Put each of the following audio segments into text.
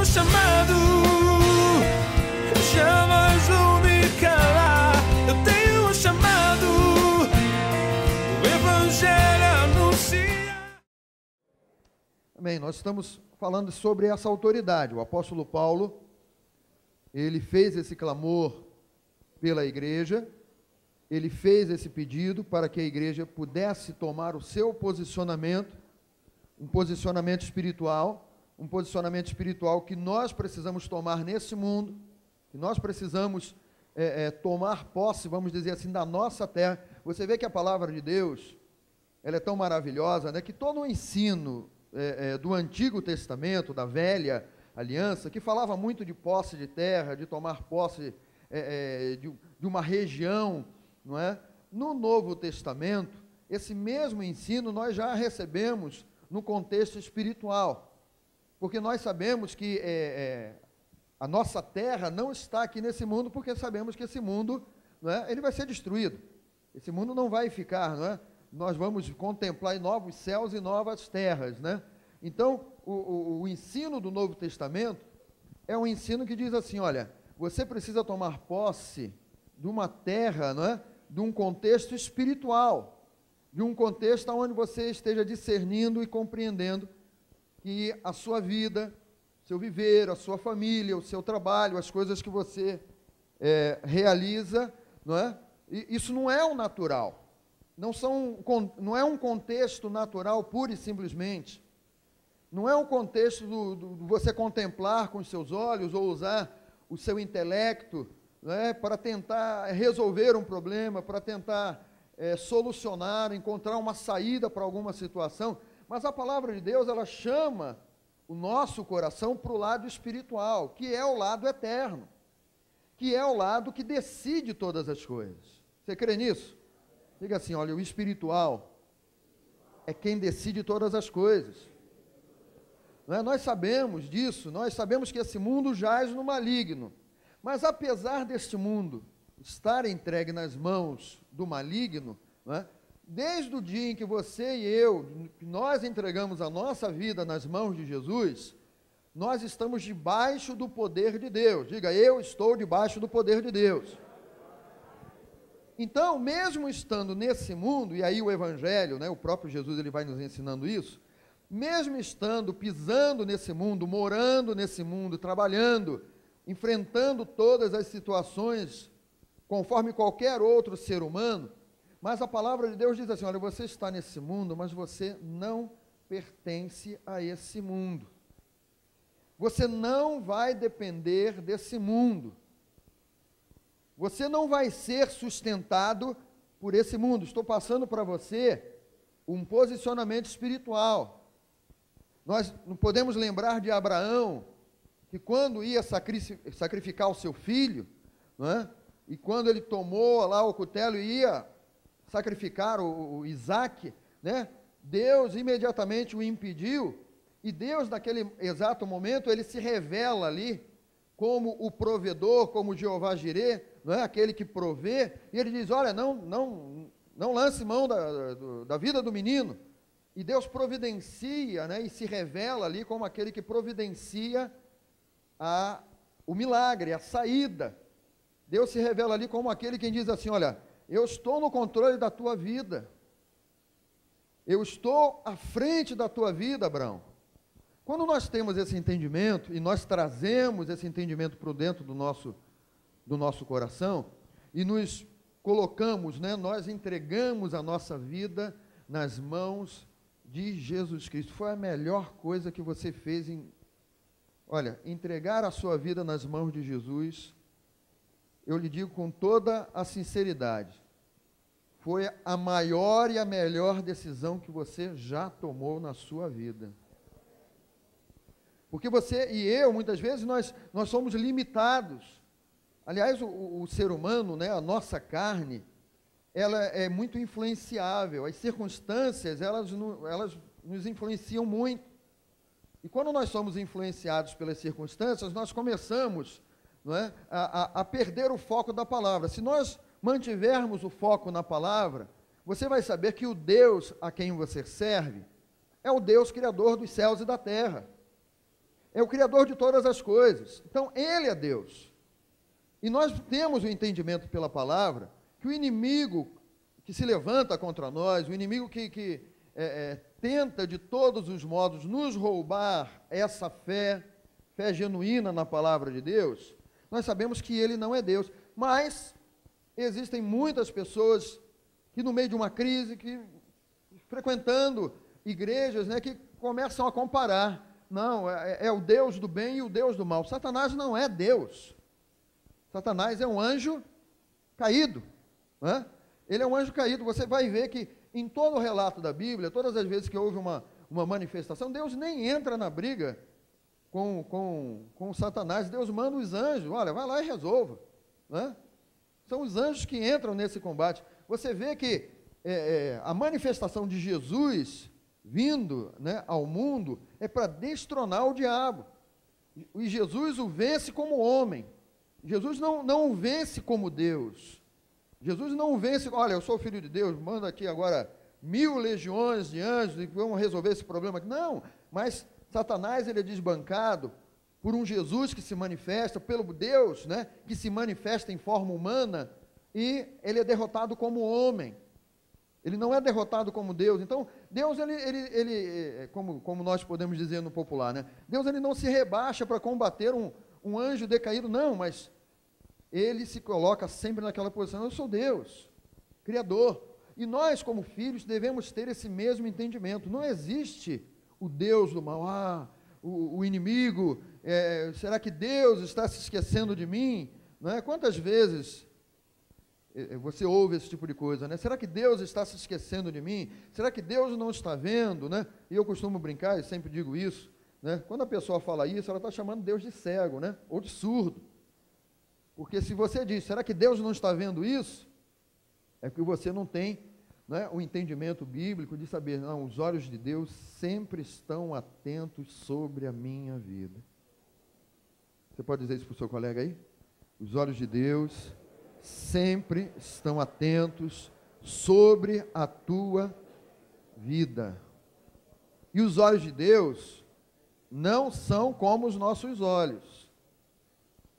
um chamado, jamais vou me calar. Eu tenho um chamado, o Evangelho anuncia. Amém, nós estamos falando sobre essa autoridade. O apóstolo Paulo, ele fez esse clamor pela igreja, ele fez esse pedido para que a igreja pudesse tomar o seu posicionamento, um posicionamento espiritual que nós precisamos tomar nesse mundo, que nós precisamos tomar posse, vamos dizer assim, da nossa terra. Você vê que a palavra de Deus, ela é tão maravilhosa, né, que todo o ensino do Antigo Testamento, da Velha Aliança, que falava muito de posse de terra, de tomar posse de uma região, não é? No Novo Testamento, esse mesmo ensino nós já recebemos no contexto espiritual, porque nós sabemos que a nossa terra não está aqui nesse mundo, porque sabemos que esse mundo, não é? Ele vai ser destruído, esse mundo não vai ficar, não é? Nós vamos contemplar novos céus e novas terras, né? Então, o ensino do Novo Testamento é um ensino que diz assim, olha, você precisa tomar posse de uma terra, não é? De um contexto espiritual, de um contexto onde você esteja discernindo e compreendendo que a sua vida, seu viver, a sua família, o seu trabalho, as coisas que você realiza, não é? Isso não é o natural. Não é um contexto natural pura e simplesmente, não é um contexto do você contemplar com os seus olhos ou usar o seu intelecto, né, para tentar resolver um problema, para tentar solucionar, encontrar uma saída para alguma situação, mas a palavra de Deus, ela chama o nosso coração para o lado espiritual, que é o lado eterno, que é o lado que decide todas as coisas. Você crê nisso? Diga assim, olha, o espiritual é quem decide todas as coisas. Não é? Nós sabemos disso, nós sabemos que esse mundo jaz no maligno, mas apesar deste mundo estar entregue nas mãos do maligno, não é? Desde o dia em que você e eu, nós entregamos a nossa vida nas mãos de Jesus, nós estamos debaixo do poder de Deus. Diga, eu estou debaixo do poder de Deus. Então, mesmo estando nesse mundo, e aí o Evangelho, né, o próprio Jesus, ele vai nos ensinando isso, mesmo estando, pisando nesse mundo, morando nesse mundo, trabalhando, enfrentando todas as situações, conforme qualquer outro ser humano, mas a palavra de Deus diz assim, olha, você está nesse mundo, mas você não pertence a esse mundo. Você não vai depender desse mundo. Você não vai ser sustentado por esse mundo. Estou passando para você um posicionamento espiritual. Nós não podemos lembrar de Abraão, que quando ia sacrificar o seu filho, não é? E quando ele tomou lá o cutelo e ia sacrificar o Isaque, né? Deus imediatamente o impediu, e Deus naquele exato momento, ele se revela ali, como o provedor, como Jeová Jirê, não é? Aquele que provê, e ele diz, olha, não lance mão da vida do menino, e Deus providencia, né? E se revela ali como aquele que providencia o milagre, a saída. Deus se revela ali como aquele que diz assim, olha, eu estou no controle da tua vida, eu estou à frente da tua vida, Abraão. Quando nós temos esse entendimento, e nós trazemos esse entendimento para dentro do nosso coração, e nos colocamos, né, nós entregamos a nossa vida nas mãos de Jesus Cristo. Foi a melhor coisa que você fez olha, entregar a sua vida nas mãos de Jesus, eu lhe digo com toda a sinceridade, foi a maior e a melhor decisão que você já tomou na sua vida. Porque você e eu, muitas vezes, nós somos limitados. Aliás, o ser humano, né, a nossa carne, ela é muito influenciável. As circunstâncias, elas nos influenciam muito. E quando nós somos influenciados pelas circunstâncias, nós começamos, não é, a perder o foco da palavra. Se nós mantivermos o foco na palavra, você vai saber que o Deus a quem você serve é o Deus criador dos céus e da terra. é o Criador de todas as coisas. Então, Ele é Deus. E nós temos o entendimento pela palavra que o inimigo que se levanta contra nós, o inimigo que tenta de todos os modos nos roubar essa fé genuína na palavra de Deus, nós sabemos que ele não é Deus. Mas existem muitas pessoas que no meio de uma crise, que frequentando igrejas, né, que começam a comparar. Não, é o Deus do bem e o Deus do mal. Satanás não é Deus. Satanás é um anjo caído, né? Ele é um anjo caído. Você vai ver que em todo o relato da Bíblia, todas as vezes que houve uma manifestação, Deus nem entra na briga com Satanás. Deus manda os anjos, olha, vai lá e resolva, né? São os anjos que entram nesse combate. Você vê que a manifestação de Jesus vindo, né, ao mundo é para destronar o diabo. E Jesus o vence como homem. Jesus não o vence como Deus. Jesus não o vence, olha, eu sou filho de Deus, manda aqui agora 1000 legiões de anjos e vamos resolver esse problema aqui. Não, mas Satanás, ele é desbancado por um Jesus que se manifesta, pelo Deus, né, que se manifesta em forma humana, e ele é derrotado como homem. Ele não é derrotado como Deus. Então, Deus, ele como nós podemos dizer no popular, né? Deus, ele não se rebaixa para combater um anjo decaído, não, mas ele se coloca sempre naquela posição: eu sou Deus, Criador. E nós, como filhos, devemos ter esse mesmo entendimento. Não existe o Deus do mal, o inimigo, será que Deus está se esquecendo de mim? Não é? Quantas vezes você ouve esse tipo de coisa, né? Será que Deus está se esquecendo de mim? Será que Deus não está vendo, né? E eu costumo brincar, e sempre digo isso, né? Quando a pessoa fala isso, ela está chamando Deus de cego, né? Ou de surdo. Porque se você diz, será que Deus não está vendo isso? É porque você não tem, né, o entendimento bíblico de saber, não, os olhos de Deus sempre estão atentos sobre a minha vida. Você pode dizer isso para o seu colega aí? Os olhos de Deus sempre estão atentos sobre a tua vida. E os olhos de Deus não são como os nossos olhos.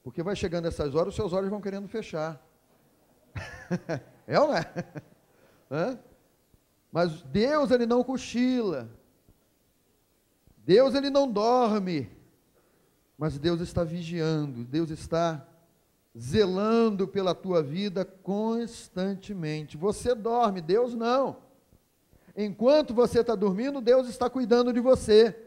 Porque vai chegando essas horas, os seus olhos vão querendo fechar. É ou não é? Mas Deus, ele não cochila. Deus, ele não dorme. Mas Deus está vigiando. Deus está zelando pela tua vida constantemente. Você dorme, Deus não. Enquanto você está dormindo, Deus está cuidando de você.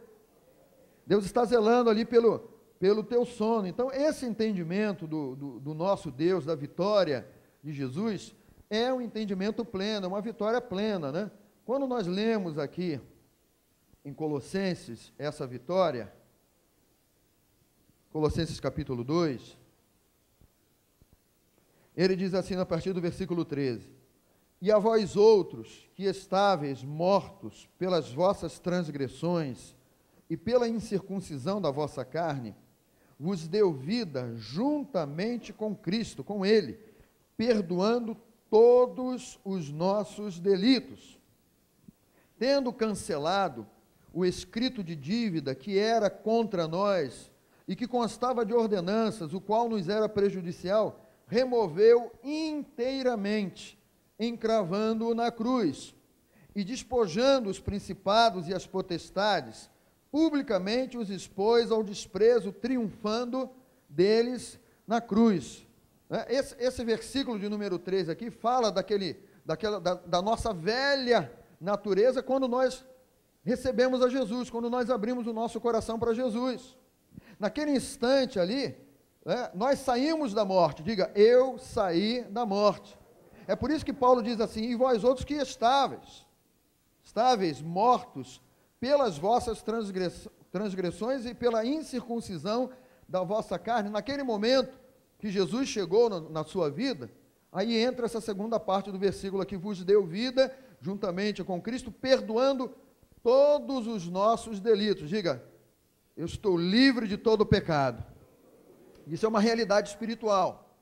Deus está zelando ali pelo teu sono. Então, esse entendimento do nosso Deus, da vitória de Jesus, é um entendimento pleno, uma vitória plena, né? Quando nós lemos aqui em Colossenses essa vitória, Colossenses capítulo 2, ele diz assim a partir do versículo 13: e a vós outros, que estáveis mortos pelas vossas transgressões e pela incircuncisão da vossa carne, vos deu vida juntamente com Cristo, com Ele, perdoando todos os nossos delitos, tendo cancelado o escrito de dívida que era contra nós e que constava de ordenanças, o qual nos era prejudicial, removeu inteiramente, encravando-o na cruz, e despojando os principados e as potestades, publicamente os expôs ao desprezo, triunfando deles na cruz. Esse versículo de número 3 aqui fala da nossa velha natureza quando nós recebemos a Jesus, quando nós abrimos o nosso coração para Jesus. Naquele instante ali, nós saímos da morte. Diga, eu saí da morte. É por isso que Paulo diz assim: e vós outros que estáveis mortos pelas vossas transgressões e pela incircuncisão da vossa carne. Naquele momento que Jesus chegou na sua vida, aí entra essa segunda parte do versículo aqui: vos deu vida juntamente com Cristo, perdoando todos os nossos delitos. Diga, eu estou livre de todo o pecado. Isso é uma realidade espiritual.